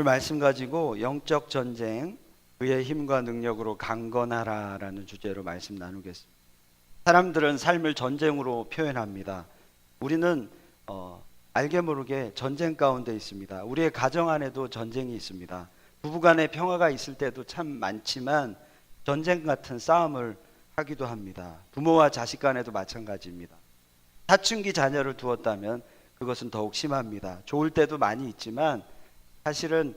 말씀 가지고 영적 전쟁, 그의 힘과 능력으로 강건하라라는 주제로 말씀 나누겠습니다. 사람들은 삶을 전쟁으로 표현합니다. 우리는 알게 모르게 전쟁 가운데 있습니다. 우리의 가정 안에도 전쟁이 있습니다. 부부간에 평화가 있을 때도 참 많지만 전쟁 같은 싸움을 하기도 합니다. 부모와 자식 간에도 마찬가지입니다. 사춘기 자녀를 두었다면 그것은 더욱 심합니다. 좋을 때도 많이 있지만 사실은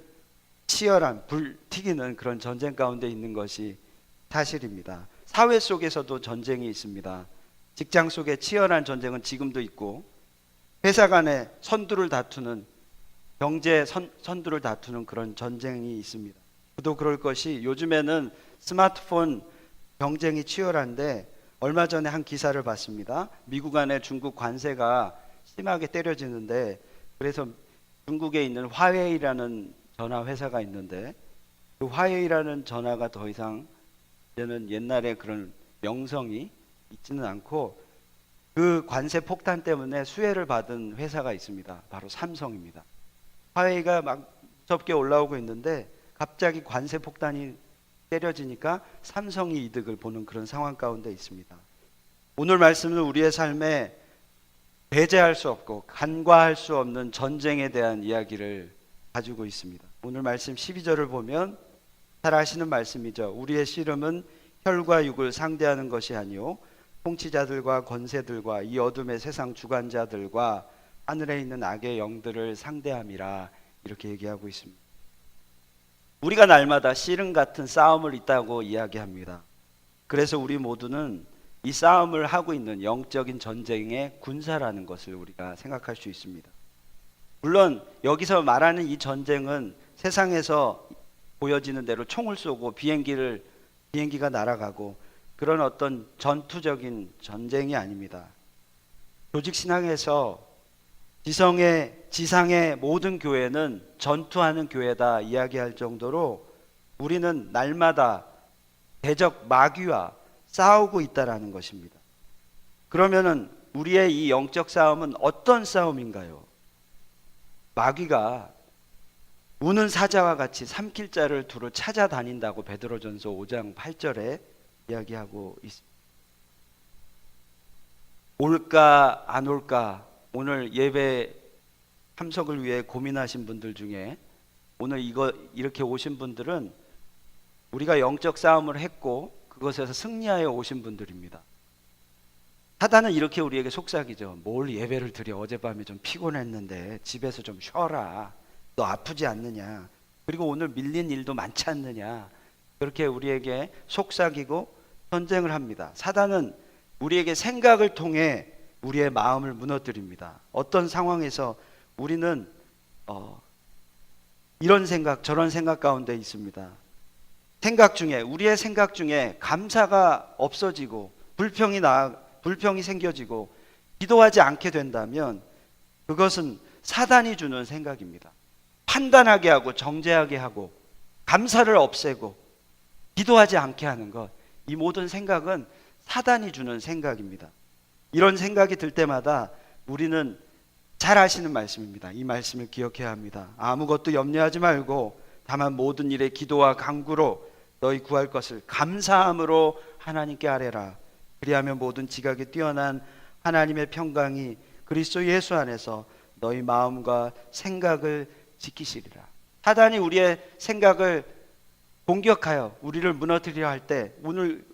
치열한 불튀기는 그런 전쟁 가운데 있는 것이 사실입니다. 사회 속에서도 전쟁이 있습니다. 직장 속에 치열한 전쟁은 지금도 있고, 회사 간에 선두를 다투는, 경제 선두를 다투는 그런 전쟁이 있습니다. 또 그럴 것이, 요즘에는 스마트폰 경쟁이 치열한데 얼마 전에 한 기사를 봤습니다. 미국 안에 중국 관세가 심하게 때려지는데, 그래서 중국에 있는 화웨이라는 전화 회사가 있는데, 그 화웨이라는 전화가 더 이상 이제는 옛날에 그런 명성이 있지는 않고, 그 관세 폭탄 때문에 수혜를 받은 회사가 있습니다. 바로 삼성입니다. 화웨이가 막 무섭게 올라오고 있는데 갑자기 관세 폭탄이 때려지니까 삼성이 이득을 보는 그런 상황 가운데 있습니다. 오늘 말씀은 우리의 삶에 배제할 수 없고 간과할 수 없는 전쟁에 대한 이야기를 가지고 있습니다. 오늘 말씀 12절을 보면 잘 아시는 말씀이죠. 우리의 씨름은 혈과 육을 상대하는 것이 아니요 통치자들과 권세들과 이 어둠의 세상 주관자들과 하늘에 있는 악의 영들을 상대함이라, 이렇게 얘기하고 있습니다. 우리가 날마다 씨름 같은 싸움을 있다고 이야기합니다. 그래서 우리 모두는 이 싸움을 하고 있는 영적인 전쟁의 군사라는 것을 우리가 생각할 수 있습니다. 물론 여기서 말하는 이 전쟁은 세상에서 보여지는 대로 총을 쏘고 비행기가 날아가고 그런 어떤 전투적인 전쟁이 아닙니다. 조직신앙에서 지상의 모든 교회는 전투하는 교회다 이야기할 정도로 우리는 날마다 대적 마귀와 싸우고 있다라는 것입니다. 그러면은 우리의 이 영적 싸움은 어떤 싸움인가요? 마귀가 우는 사자와 같이 삼킬 자를 두루 찾아다닌다고 베드로전서 5장 8절에 이야기하고 있습니다. 올까 안 올까, 오늘 예배 참석을 위해 고민하신 분들 중에 오늘 이렇게 오신 분들은 우리가 영적 싸움을 했고 그것에서 승리하여 오신 분들입니다. 사단은 이렇게 우리에게 속삭이죠. 뭘 예배를 드려, 어젯밤에 좀 피곤했는데 집에서 좀 쉬어라, 너 아프지 않느냐, 그리고 오늘 밀린 일도 많지 않느냐, 그렇게 우리에게 속삭이고 전쟁을 합니다. 사단은 우리에게 생각을 통해 우리의 마음을 무너뜨립니다. 어떤 상황에서 우리는 이런 생각 저런 생각 가운데 있습니다. 우리의 생각 중에 감사가 없어지고 불평이 생겨지고 기도하지 않게 된다면 그것은 사단이 주는 생각입니다. 판단하게 하고 정죄하게 하고 감사를 없애고 기도하지 않게 하는 것, 이 모든 생각은 사단이 주는 생각입니다. 이런 생각이 들 때마다 우리는 잘 아시는 말씀입니다. 이 말씀을 기억해야 합니다. 아무것도 염려하지 말고 다만 모든 일에 기도와 간구로 너희 구할 것을 감사함으로 하나님께 아뢰라. 그리하면 모든 지각에 뛰어난 하나님의 평강이 그리스도 예수 안에서 너희 마음과 생각을 지키시리라. 사단이 우리의 생각을 공격하여 우리를 무너뜨리려 할 때 오늘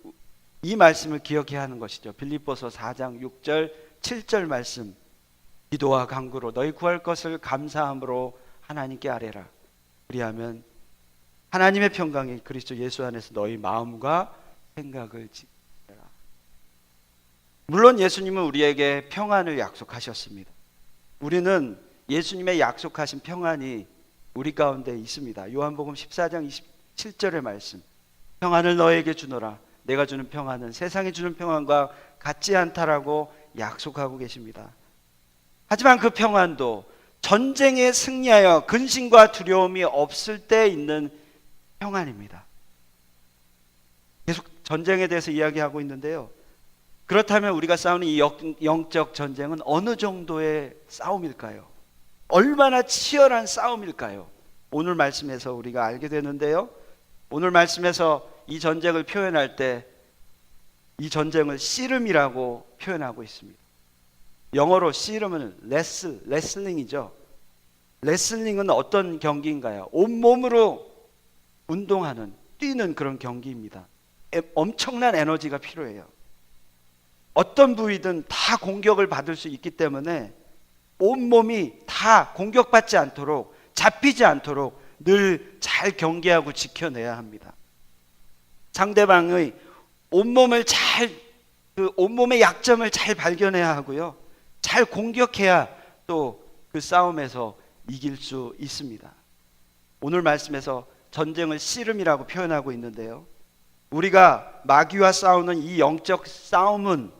이 말씀을 기억해야 하는 것이죠. 빌립보서 4장 6절 7절 말씀, 기도와 간구로 너희 구할 것을 감사함으로 하나님께 아뢰라. 그리하면 하나님의 평강이 그리스도 예수 안에서 너희 마음과 생각을 지키라. 물론 예수님은 우리에게 평안을 약속하셨습니다. 우리는 예수님의 약속하신 평안이 우리 가운데 있습니다. 요한복음 14장 27절의 말씀, 평안을 너에게 주노라. 내가 주는 평안은 세상이 주는 평안과 같지 않다라고 약속하고 계십니다. 하지만 그 평안도 전쟁에 승리하여 근심과 두려움이 없을 때 있는 평안입니다. 계속 전쟁에 대해서 이야기하고 있는데요. 그렇다면 우리가 싸우는 이 영적 전쟁은 어느 정도의 싸움일까요? 얼마나 치열한 싸움일까요? 오늘 말씀에서 우리가 알게 되는데요. 오늘 말씀에서 이 전쟁을 표현할 때 이 전쟁을 씨름이라고 표현하고 있습니다. 영어로 씨름은 레슬링이죠. 레슬링은 어떤 경기인가요? 온몸으로 운동하는, 뛰는 그런 경기입니다. 엄청난 에너지가 필요해요. 어떤 부위든 다 공격을 받을 수 있기 때문에 온몸이 다 공격받지 않도록, 잡히지 않도록 늘 잘 경계하고 지켜내야 합니다. 상대방의 온몸의 약점을 잘 발견해야 하고요. 잘 공격해야 또 그 싸움에서 이길 수 있습니다. 오늘 말씀에서 전쟁을 씨름이라고 표현하고 있는데요. 우리가 마귀와 싸우는 이 영적 싸움은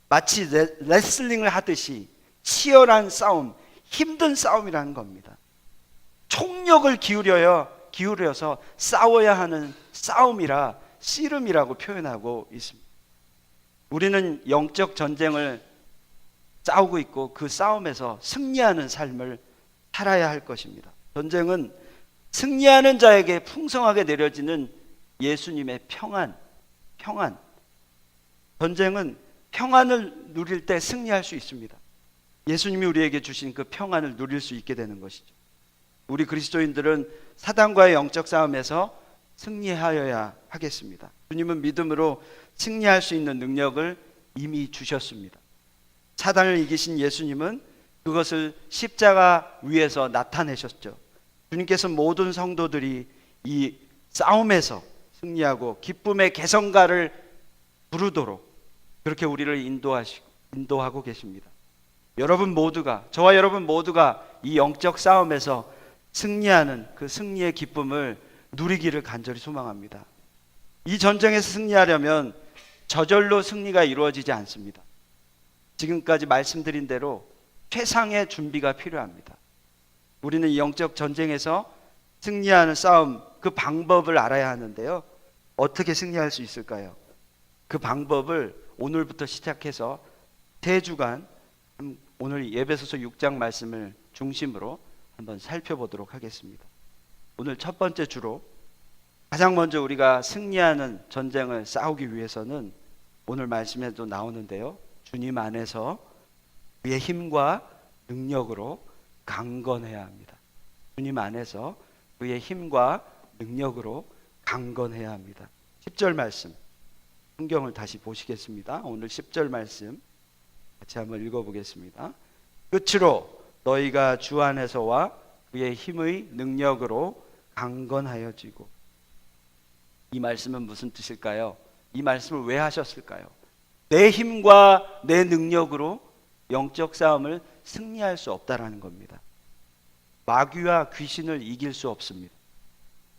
마치 레슬링을 하듯이 치열한 싸움, 힘든 싸움이라는 겁니다. 총력을 기울여서 싸워야 하는 싸움이라 씨름이라고 표현하고 있습니다. 우리는 영적 전쟁을 싸우고 있고 그 싸움에서 승리하는 삶을 살아야 할 것입니다. 전쟁은 승리하는 자에게 풍성하게 내려지는 예수님의 평안. 전쟁은 평안을 누릴 때 승리할 수 있습니다. 예수님이 우리에게 주신 그 평안을 누릴 수 있게 되는 것이죠. 우리 그리스도인들은 사단과의 영적 싸움에서 승리하여야 하겠습니다. 주님은 믿음으로 승리할 수 있는 능력을 이미 주셨습니다. 사단을 이기신 예수님은 그것을 십자가 위에서 나타내셨죠. 주님께서 모든 성도들이 이 싸움에서 승리하고 기쁨의 개성가를 부르도록 그렇게 우리를 인도하고 계십니다. 저와 여러분 모두가 이 영적 싸움에서 승리하는 그 승리의 기쁨을 누리기를 간절히 소망합니다. 이 전쟁에서 승리하려면 저절로 승리가 이루어지지 않습니다. 지금까지 말씀드린 대로 최상의 준비가 필요합니다. 우리는 이 영적 전쟁에서 승리하는 싸움, 그 방법을 알아야 하는데요. 어떻게 승리할 수 있을까요? 그 방법을 오늘부터 시작해서 3주간 오늘 에베소서 6장 말씀을 중심으로 한번 살펴보도록 하겠습니다. 오늘 첫 번째 주로 가장 먼저 우리가 승리하는 전쟁을 싸우기 위해서는 오늘 말씀에도 나오는데요. 주님 안에서 그의 힘과 능력으로 강건해야 합니다. 주님 안에서 그의 힘과 능력으로 강건해야 합니다. 10절 말씀, 성경을 다시 보시겠습니다. 오늘 10절 말씀 같이 한번 읽어보겠습니다. 끝으로 너희가 주 안에서와 그의 힘의 능력으로 강건하여지고. 이 말씀은 무슨 뜻일까요? 이 말씀을 왜 하셨을까요? 내 힘과 내 능력으로 영적 싸움을 승리할 수 없다라는 겁니다. 마귀와 귀신을 이길 수 없습니다.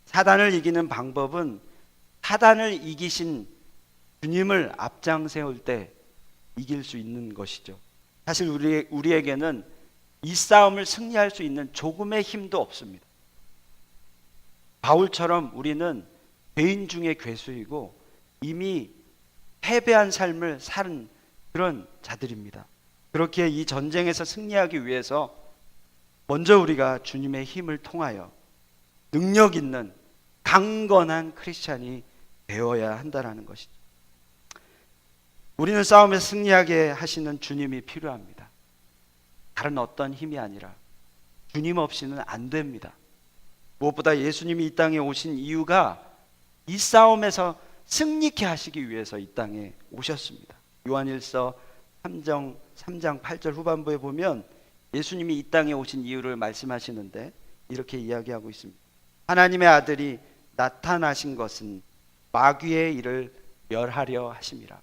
사단을 이기는 방법은 사단을 이기신 주님을 앞장 세울 때 이길 수 있는 것이죠. 사실 우리에게는 이 싸움을 승리할 수 있는 조금의 힘도 없습니다. 바울처럼 우리는 죄인 중에 괴수이고 이미 패배한 삶을 사는 그런 자들입니다. 그렇기에 이 전쟁에서 승리하기 위해서 먼저 우리가 주님의 힘을 통하여 능력 있는 강건한 크리스찬이 되어야 한다는 것이죠. 우리는 싸움에서 승리하게 하시는 주님이 필요합니다. 다른 어떤 힘이 아니라 주님 없이는 안 됩니다. 무엇보다 예수님이 이 땅에 오신 이유가 이 싸움에서 승리케 하시기 위해서 이 땅에 오셨습니다. 요한일서 3장 8절 후반부에 보면 예수님이 이 땅에 오신 이유를 말씀하시는데 이렇게 이야기하고 있습니다. 하나님의 아들이 나타나신 것은 마귀의 일을 멸하려 하심이라.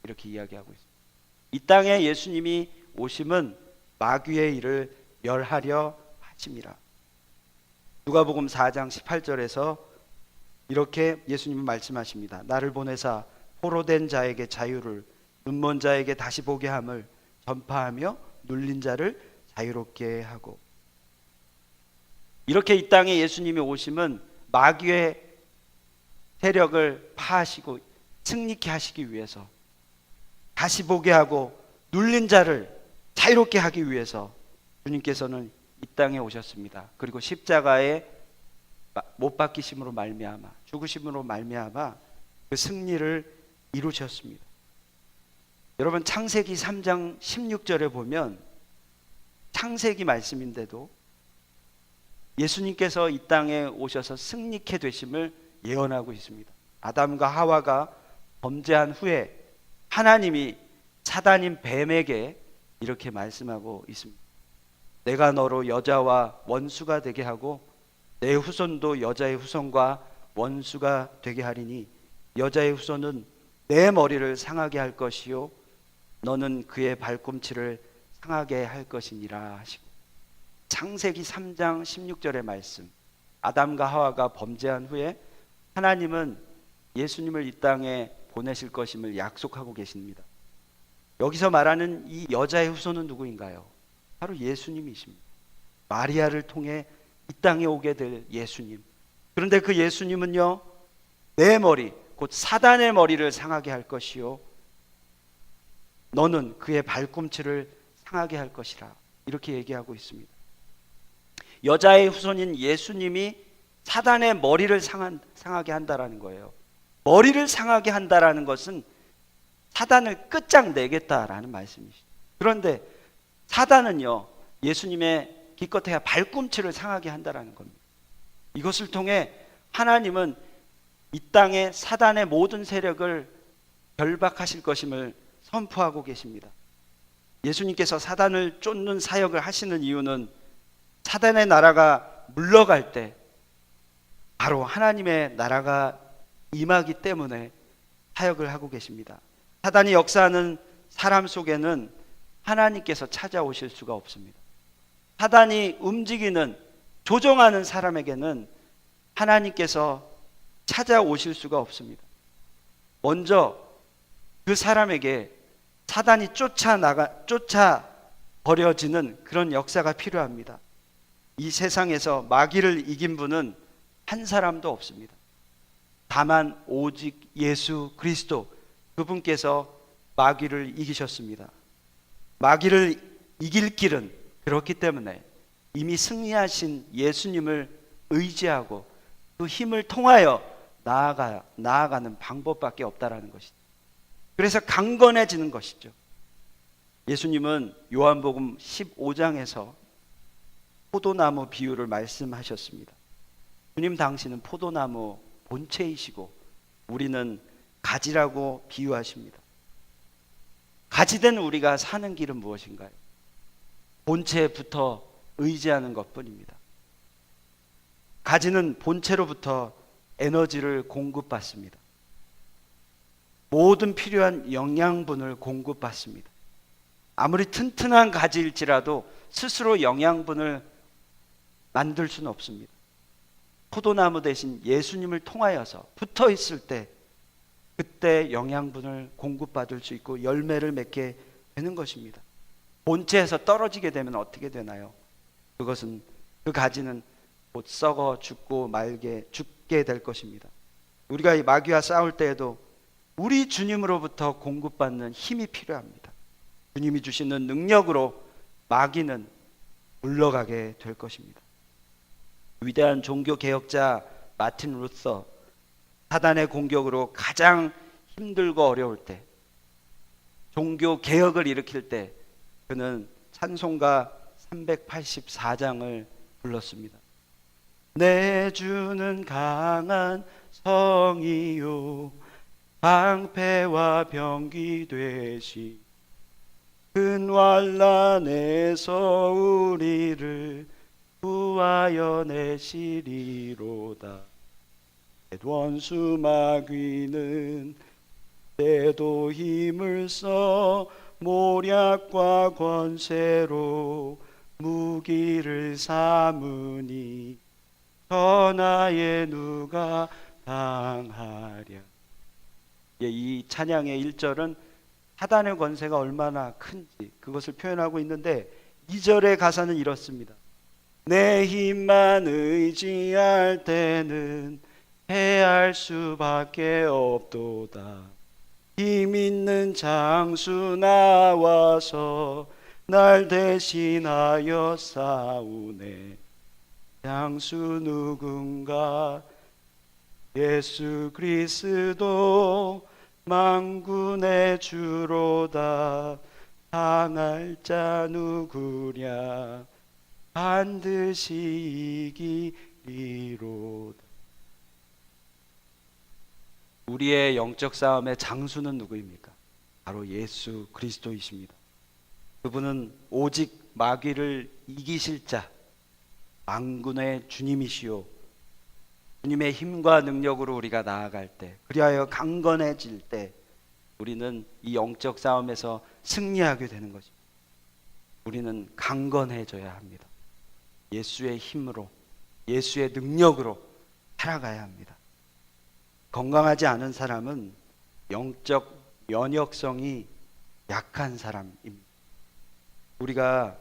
이렇게 이야기하고 있습니다. 이 땅에 예수님이 오심은 마귀의 일을 멸하려 하심이라. 누가복음 4장 18절에서 이렇게 예수님은 말씀하십니다. 나를 보내사 포로된 자에게 자유를, 눈먼 자에게 다시 보게 함을 전파하며 눌린 자를 자유롭게 하고. 이렇게 이 땅에 예수님이 오심은 마귀의 세력을 파하시고 승리케 하시기 위해서, 다시 보게 하고 눌린 자를 자유롭게 하기 위해서 주님께서는 이 땅에 오셨습니다. 그리고 십자가에 못 박히심으로 말미암아 죽으심으로 말미암아 그 승리를 이루셨습니다. 여러분 창세기 3장 16절에 보면 창세기 말씀인데도 예수님께서 이 땅에 오셔서 승리케 되심을 예언하고 있습니다. 아담과 하와가 범죄한 후에 하나님이 사단인 뱀에게 이렇게 말씀하고 있습니다. 내가 너로 여자와 원수가 되게 하고 내 후손도 여자의 후손과 원수가 되게 하리니 여자의 후손은 내 머리를 상하게 할 것이요 너는 그의 발꿈치를 상하게 할 것이니라 하시고, 창세기 3장 16절의 말씀, 아담과 하와가 범죄한 후에 하나님은 예수님을 이 땅에 보내실 것임을 약속하고 계십니다. 여기서 말하는 이 여자의 후손은 누구인가요? 바로 예수님이십니다. 마리아를 통해 이 땅에 오게 될 예수님. 그런데 그 예수님은요, 내 머리, 곧 사단의 머리를 상하게 할 것이요 너는 그의 발꿈치를 상하게 할 것이라, 이렇게 얘기하고 있습니다. 여자의 후손인 예수님이 사단의 머리를 상하게 한다라는 거예요. 머리를 상하게 한다라는 것은 사단을 끝장내겠다라는 말씀이시죠. 그런데 사단은요, 예수님의 기껏해야 발꿈치를 상하게 한다라는 겁니다. 이것을 통해 하나님은 이 땅에 사단의 모든 세력을 결박하실 것임을 선포하고 계십니다. 예수님께서 사단을 쫓는 사역을 하시는 이유는 사단의 나라가 물러갈 때 바로 하나님의 나라가 임하기 때문에 사역을 하고 계십니다. 사단이 역사하는 사람 속에는 하나님께서 찾아오실 수가 없습니다. 사단이 움직이는, 조종하는 사람에게는 하나님께서 찾아오실 수가 없습니다. 먼저 그 사람에게 사단이 쫓아 버려지는 그런 역사가 필요합니다. 이 세상에서 마귀를 이긴 분은 한 사람도 없습니다. 다만 오직 예수 그리스도, 그분께서 마귀를 이기셨습니다. 마귀를 이길 길은 그렇기 때문에 이미 승리하신 예수님을 의지하고 그 힘을 통하여 나아가는 방법밖에 없다라는 것이죠. 그래서 강건해지는 것이죠. 예수님은 요한복음 15장에서 포도나무 비유를 말씀하셨습니다. 주님 당신은 포도나무 본체이시고 우리는 가지라고 비유하십니다. 가지된 우리가 사는 길은 무엇인가요? 본체에 붙어 의지하는 것뿐입니다. 가지는 본체로부터 에너지를 공급받습니다. 모든 필요한 영양분을 공급받습니다. 아무리 튼튼한 가지일지라도 스스로 영양분을 만들 수는 없습니다. 포도나무 대신 예수님을 통하여서 붙어 있을 때 그때 영양분을 공급받을 수 있고 열매를 맺게 되는 것입니다. 본체에서 떨어지게 되면 어떻게 되나요? 그것은, 그 가지는 곧 썩어 죽게 될 것입니다. 우리가 이 마귀와 싸울 때에도 우리 주님으로부터 공급받는 힘이 필요합니다. 주님이 주시는 능력으로 마귀는 물러가게 될 것입니다. 위대한 종교 개혁자 마틴 루터, 사단의 공격으로 가장 힘들고 어려울 때, 종교 개혁을 일으킬 때 그는 찬송가 384장을 불렀습니다. 내 주는 강한 성이요 방패와 병기 되시, 큰 환난에서 우리를 구하여 내시리로다. 원수 마귀는 때도 힘을 써 모략과 권세로 무기를 삼으니 전하에 누가 당하랴. 이 찬양의 1절은 사단의 권세가 얼마나 큰지 그것을 표현하고 있는데, 2절의 가사는 이렇습니다. 내 힘만 의지할 때는 패할 수밖에 없도다. 힘 있는 장수 나와서 날 대신하여 싸우네. 장수 누군가 예수 그리스도 만군의 주로다. 당할 자 누구랴 반드시 이기리로다. 우리의 영적 싸움의 장수는 누구입니까? 바로 예수 그리스도이십니다. 그분은 오직 마귀를 이기실 자, 만군의 주님이시오. 주님의 힘과 능력으로 우리가 나아갈 때, 그리하여 강건해질 때 우리는 이 영적 싸움에서 승리하게 되는 것입니다. 우리는 강건해져야 합니다. 예수의 힘으로, 예수의 능력으로 살아가야 합니다. 건강하지 않은 사람은 영적 면역성이 약한 사람입니다. 우리가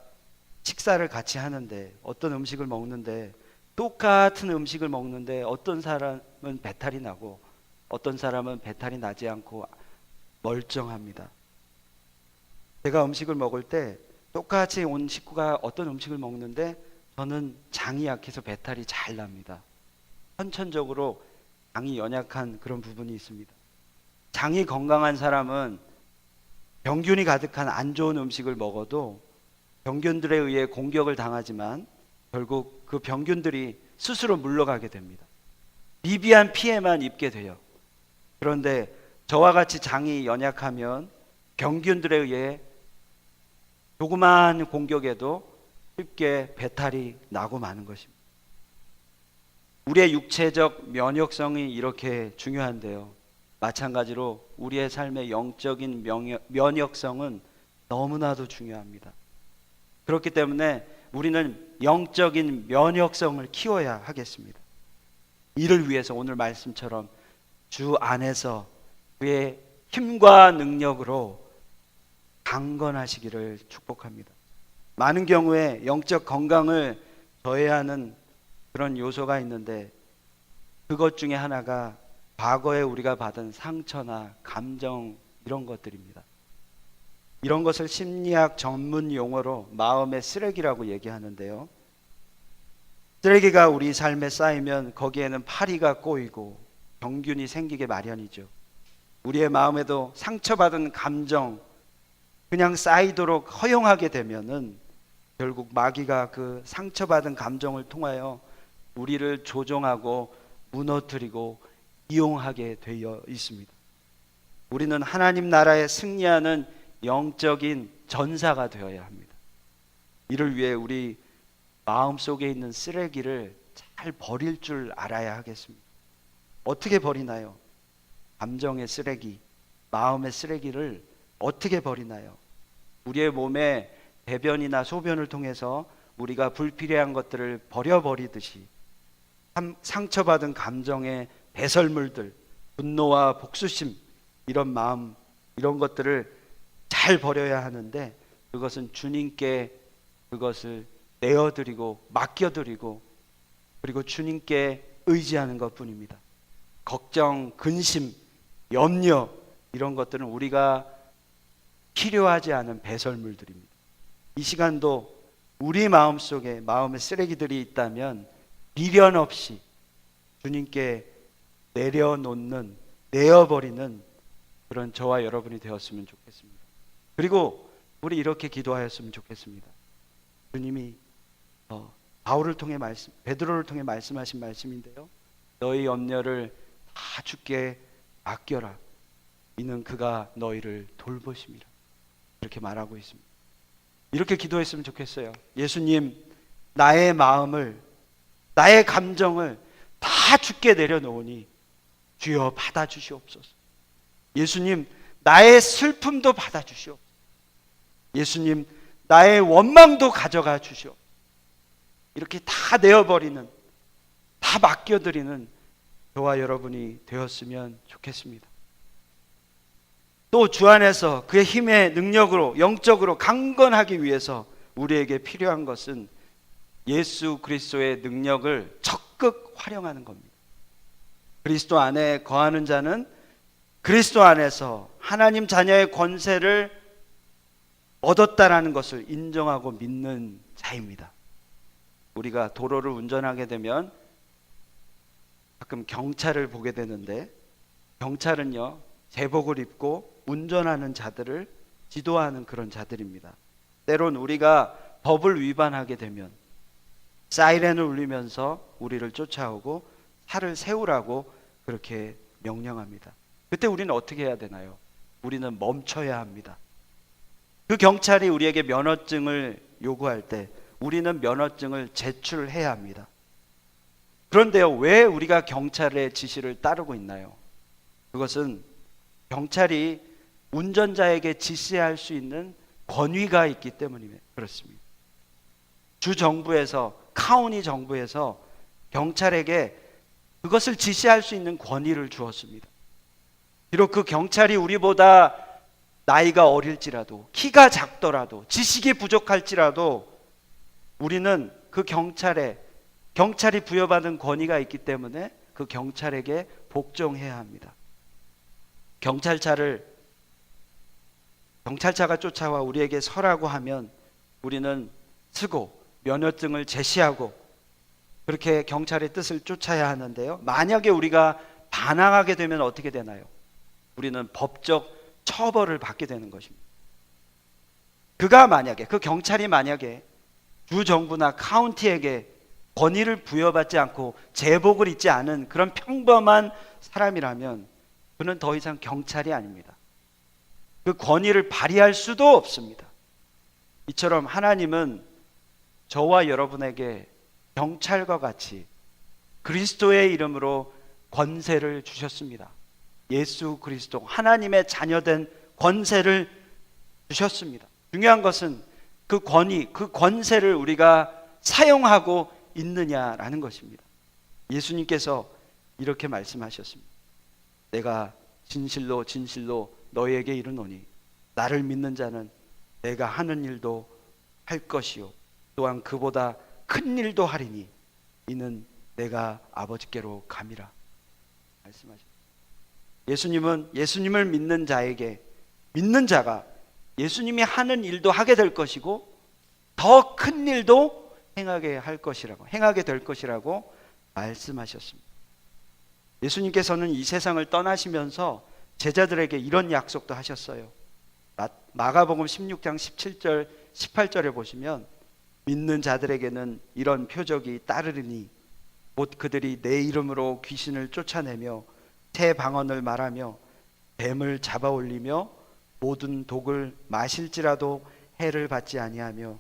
식사를 같이 하는데, 어떤 음식을 먹는데, 똑같은 음식을 먹는데 어떤 사람은 배탈이 나고 어떤 사람은 배탈이 나지 않고 멀쩡합니다. 제가 음식을 먹을 때 똑같이 온 식구가 어떤 음식을 먹는데 저는 장이 약해서 배탈이 잘 납니다. 선천적으로 장이 연약한 그런 부분이 있습니다. 장이 건강한 사람은 병균이 가득한 안 좋은 음식을 먹어도 병균들에 의해 공격을 당하지만 결국 그 병균들이 스스로 물러가게 됩니다. 미비한 피해만 입게 돼요. 그런데 저와 같이 장이 연약하면 병균들에 의해 조그마한 공격에도 쉽게 배탈이 나고 마는 것입니다. 우리의 육체적 면역성이 이렇게 중요한데요. 마찬가지로 우리의 삶의 영적인 면역성은 너무나도 중요합니다. 그렇기 때문에 우리는 영적인 면역성을 키워야 하겠습니다. 이를 위해서 오늘 말씀처럼 주 안에서 그의 힘과 능력으로 강건하시기를 축복합니다. 많은 경우에 영적 건강을 저해하는 그런 요소가 있는데 그것 중에 하나가 과거에 우리가 받은 상처나 감정 이런 것들입니다. 이런 것을 심리학 전문 용어로 마음의 쓰레기라고 얘기하는데요. 쓰레기가 우리 삶에 쌓이면 거기에는 파리가 꼬이고 병균이 생기게 마련이죠. 우리의 마음에도 상처받은 감정 그냥 쌓이도록 허용하게 되면은 결국 마귀가 그 상처받은 감정을 통하여 우리를 조종하고 무너뜨리고 이용하게 되어 있습니다. 우리는 하나님 나라에 승리하는 영적인 전사가 되어야 합니다. 이를 위해 우리 마음속에 있는 쓰레기를 잘 버릴 줄 알아야 하겠습니다. 어떻게 버리나요? 감정의 쓰레기, 마음의 쓰레기를 어떻게 버리나요? 우리의 몸에 배변이나 소변을 통해서 우리가 불필요한 것들을 버려버리듯이 상처받은 감정의 배설물들, 분노와 복수심, 이런 마음, 이런 것들을 잘 버려야 하는데 그것은 주님께 그것을 내어드리고 맡겨드리고 그리고 주님께 의지하는 것뿐입니다. 걱정, 근심, 염려 이런 것들은 우리가 필요하지 않은 배설물들입니다. 이 시간도 우리 마음속에 마음의 쓰레기들이 있다면 미련 없이 주님께 내려놓는, 내어버리는 그런 저와 여러분이 되었으면 좋겠습니다. 그리고 우리 이렇게 기도하였으면 좋겠습니다. 주님이 바울을 통해 베드로를 통해 말씀하신 말씀인데요. 너희 염려를 다 주께 맡겨라. 이는 그가 너희를 돌보심이라. 이렇게 말하고 있습니다. 이렇게 기도했으면 좋겠어요. 예수님, 나의 마음을, 나의 감정을 다 주께 내려놓으니 주여 받아주시옵소서. 예수님, 나의 슬픔도 받아주시옵소서. 예수님, 나의 원망도 가져가 주시오. 이렇게 다 내어버리는, 다 맡겨드리는 저와 여러분이 되었으면 좋겠습니다. 또 주 안에서 그의 힘의 능력으로 영적으로 강건하기 위해서 우리에게 필요한 것은 예수 그리스도의 능력을 적극 활용하는 겁니다. 그리스도 안에 거하는 자는 그리스도 안에서 하나님 자녀의 권세를 얻었다라는 것을 인정하고 믿는 자입니다. 우리가 도로를 운전하게 되면 가끔 경찰을 보게 되는데, 경찰은요 제복을 입고 운전하는 자들을 지도하는 그런 자들입니다. 때론 우리가 법을 위반하게 되면 사이렌을 울리면서 우리를 쫓아오고 차를 세우라고 그렇게 명령합니다. 그때 우리는 어떻게 해야 되나요? 우리는 멈춰야 합니다. 그 경찰이 우리에게 면허증을 요구할 때 우리는 면허증을 제출해야 합니다. 그런데요, 왜 우리가 경찰의 지시를 따르고 있나요? 그것은 경찰이 운전자에게 지시할 수 있는 권위가 있기 때문이에요. 그렇습니다. 주 정부에서, 카운티 정부에서 경찰에게 그것을 지시할 수 있는 권위를 주었습니다. 비록 그 경찰이 우리보다 나이가 어릴지라도, 키가 작더라도, 지식이 부족할지라도 우리는 그 경찰이 부여받은 권위가 있기 때문에 그 경찰에게 복종해야 합니다. 경찰차가 쫓아와 우리에게 서라고 하면 우리는 서고 면허증을 제시하고 그렇게 경찰의 뜻을 쫓아야 하는데요, 만약에 우리가 반항하게 되면 어떻게 되나요? 우리는 법적 처벌을 받게 되는 것입니다. 그 경찰이 만약에 주정부나 카운티에게 권위를 부여받지 않고 제복을 입지 않은 그런 평범한 사람이라면 그는 더 이상 경찰이 아닙니다. 그 권위를 발휘할 수도 없습니다. 이처럼 하나님은 저와 여러분에게 경찰과 같이 그리스도의 이름으로 권세를 주셨습니다. 예수 그리스도 하나님의 자녀된 권세를 주셨습니다. 중요한 것은 그 권위, 그 권세를 우리가 사용하고 있느냐라는 것입니다. 예수님께서 이렇게 말씀하셨습니다. 내가 진실로 진실로 너희에게 이르노니 나를 믿는 자는 내가 하는 일도 할 것이요 또한 그보다 큰 일도 하리니 이는 내가 아버지께로 감이라 말씀하셨습니다. 예수님은 예수님을 믿는 자가 예수님이 하는 일도 하게 될 것이고 더 큰 일도 행하게 될 것이라고 말씀하셨습니다. 예수님께서는 이 세상을 떠나시면서 제자들에게 이런 약속도 하셨어요. 마가복음 16장 17절 18절에 보시면 믿는 자들에게는 이런 표적이 따르리니 곧 그들이 내 이름으로 귀신을 쫓아내며 새 방언을 말하며 뱀을 잡아 올리며 모든 독을 마실지라도 해를 받지 아니하며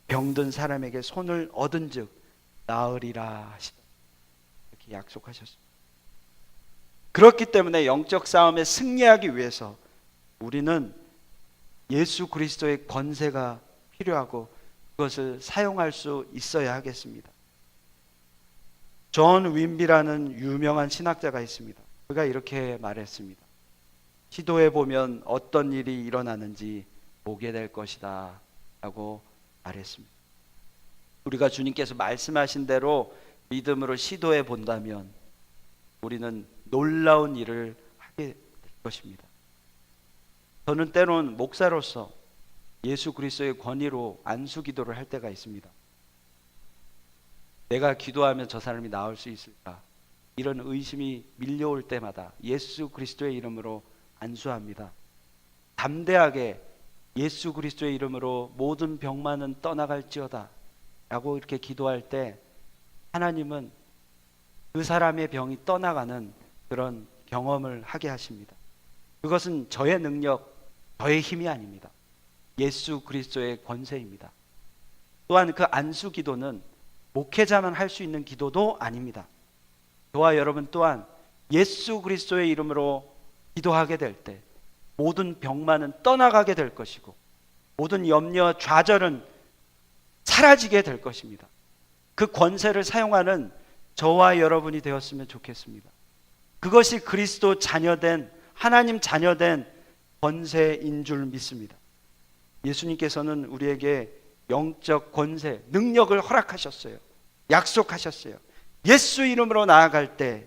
병든 사람에게 손을 얻은즉 나으리라 하시다. 이렇게 약속하셨습니다. 그렇기 때문에 영적 싸움에 승리하기 위해서 우리는 예수 그리스도의 권세가 필요하고 그것을 사용할 수 있어야 하겠습니다. 존 윈비라는 유명한 신학자가 있습니다. 그가 이렇게 말했습니다. 시도해 보면 어떤 일이 일어나는지 보게 될 것이다 라고 말했습니다. 우리가 주님께서 말씀하신 대로 믿음으로 시도해 본다면 우리는 놀라운 일을 하게 될 것입니다. 저는 때론 목사로서 예수 그리스도의 권위로 안수 기도를 할 때가 있습니다. 내가 기도하면 저 사람이 나을 수 있을까? 이런 의심이 밀려올 때마다 예수 그리스도의 이름으로 안수합니다. 담대하게 예수 그리스도의 이름으로 모든 병만은 떠나갈지어다 라고 이렇게 기도할 때 하나님은 그 사람의 병이 떠나가는 그런 경험을 하게 하십니다. 그것은 저의 능력, 저의 힘이 아닙니다. 예수 그리스도의 권세입니다. 또한 그 안수 기도는 목회자만 할 수 있는 기도도 아닙니다. 저와 여러분 또한 예수 그리스도의 이름으로 기도하게 될 때 모든 병만은 떠나가게 될 것이고 모든 염려, 좌절은 사라지게 될 것입니다. 그 권세를 사용하는 저와 여러분이 되었으면 좋겠습니다. 그것이 그리스도 자녀된, 하나님 자녀된 권세인 줄 믿습니다. 예수님께서는 우리에게 영적 권세, 능력을 허락하셨어요. 약속하셨어요. 예수 이름으로 나아갈 때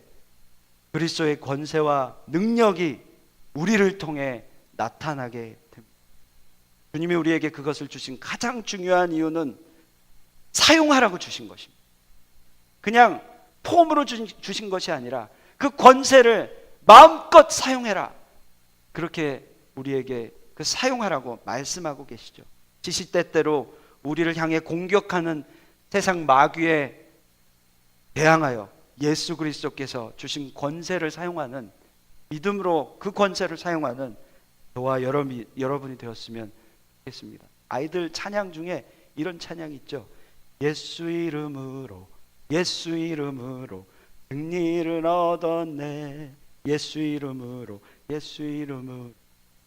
그리스도의 권세와 능력이 우리를 통해 나타나게 됩니다. 주님이 우리에게 그것을 주신 가장 중요한 이유는 사용하라고 주신 것입니다. 그냥 폼으로 주신 것이 아니라 그 권세를 마음껏 사용해라. 그렇게 우리에게 그 사용하라고 말씀하고 계시죠. 지시때때로 우리를 향해 공격하는 세상 마귀에 대항하여 예수 그리스도께서 주신 권세를 사용하는, 믿음으로 그 권세를 사용하는 저와 여러분이 되었으면 좋겠습니다. 아이들 찬양 중에 이런 찬양이 있죠. 예수 이름으로 예수 이름으로 승리를 얻었네. 예수 이름으로 예수 이름으로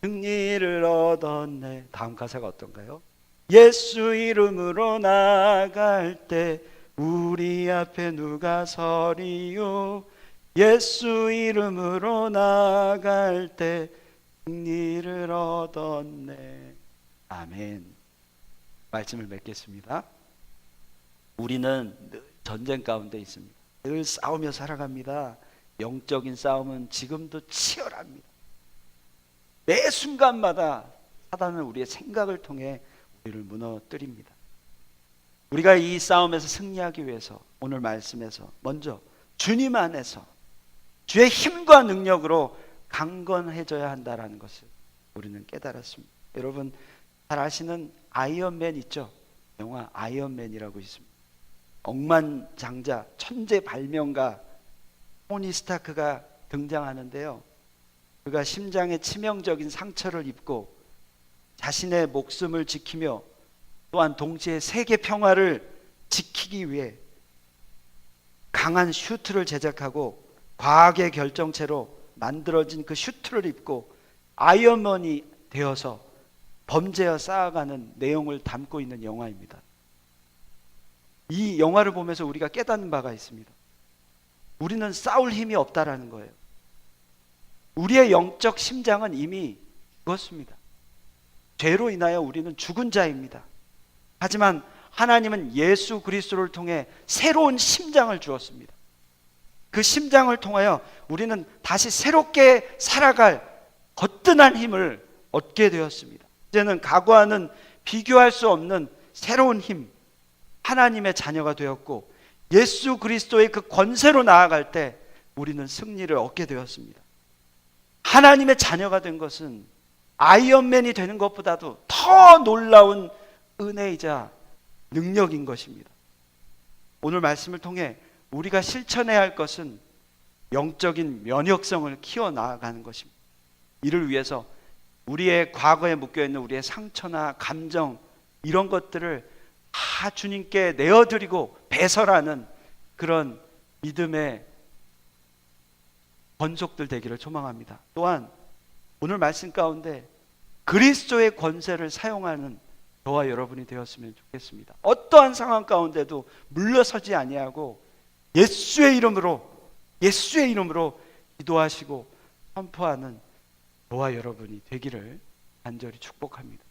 승리를 얻었네. 다음 가사가 어떤가요? 예수 이름으로 나아갈 때 우리 앞에 누가 서리요. 예수 이름으로 나아갈 때 승리를 얻었네. 아멘. 말씀을 맺겠습니다. 우리는 늘 전쟁 가운데 있습니다. 늘 싸우며 살아갑니다. 영적인 싸움은 지금도 치열합니다. 매 순간마다 사단은 우리의 생각을 통해 우리를 무너뜨립니다. 우리가 이 싸움에서 승리하기 위해서 오늘 말씀에서 먼저 주님 안에서 주의 힘과 능력으로 강건해져야 한다는 것을 우리는 깨달았습니다. 여러분 잘 아시는 아이언맨 있죠? 영화 아이언맨이라고 있습니다. 억만장자 천재 발명가 토니 스타크가 등장하는데요. 그가 심장에 치명적인 상처를 입고 자신의 목숨을 지키며 또한 동시에 세계 평화를 지키기 위해 강한 슈트를 제작하고 과학의 결정체로 만들어진 그 슈트를 입고 아이언맨이 되어서 범죄와 싸워가는 내용을 담고 있는 영화입니다. 이 영화를 보면서 우리가 깨닫는 바가 있습니다. 우리는 싸울 힘이 없다라는 거예요. 우리의 영적 심장은 이미 죽었습니다. 죄로 인하여 우리는 죽은 자입니다. 하지만 하나님은 예수 그리스도를 통해 새로운 심장을 주었습니다. 그 심장을 통하여 우리는 다시 새롭게 살아갈 거뜬한 힘을 얻게 되었습니다. 이제는 과거와는 비교할 수 없는 새로운 힘, 하나님의 자녀가 되었고 예수 그리스도의 그 권세로 나아갈 때 우리는 승리를 얻게 되었습니다. 하나님의 자녀가 된 것은 아이언맨이 되는 것보다도 더 놀라운 은혜이자 능력인 것입니다. 오늘 말씀을 통해 우리가 실천해야 할 것은 영적인 면역성을 키워나가는 것입니다. 이를 위해서 우리의 과거에 묶여있는 우리의 상처나 감정 이런 것들을 다 주님께 내어드리고 배설하는 그런 믿음의 권속들 되기를 소망합니다. 또한 오늘 말씀 가운데 그리스도의 권세를 사용하는 저와 여러분이 되었으면 좋겠습니다. 어떠한 상황 가운데도 물러서지 아니하고 예수의 이름으로 기도하시고 선포하는 저와 여러분이 되기를 간절히 축복합니다.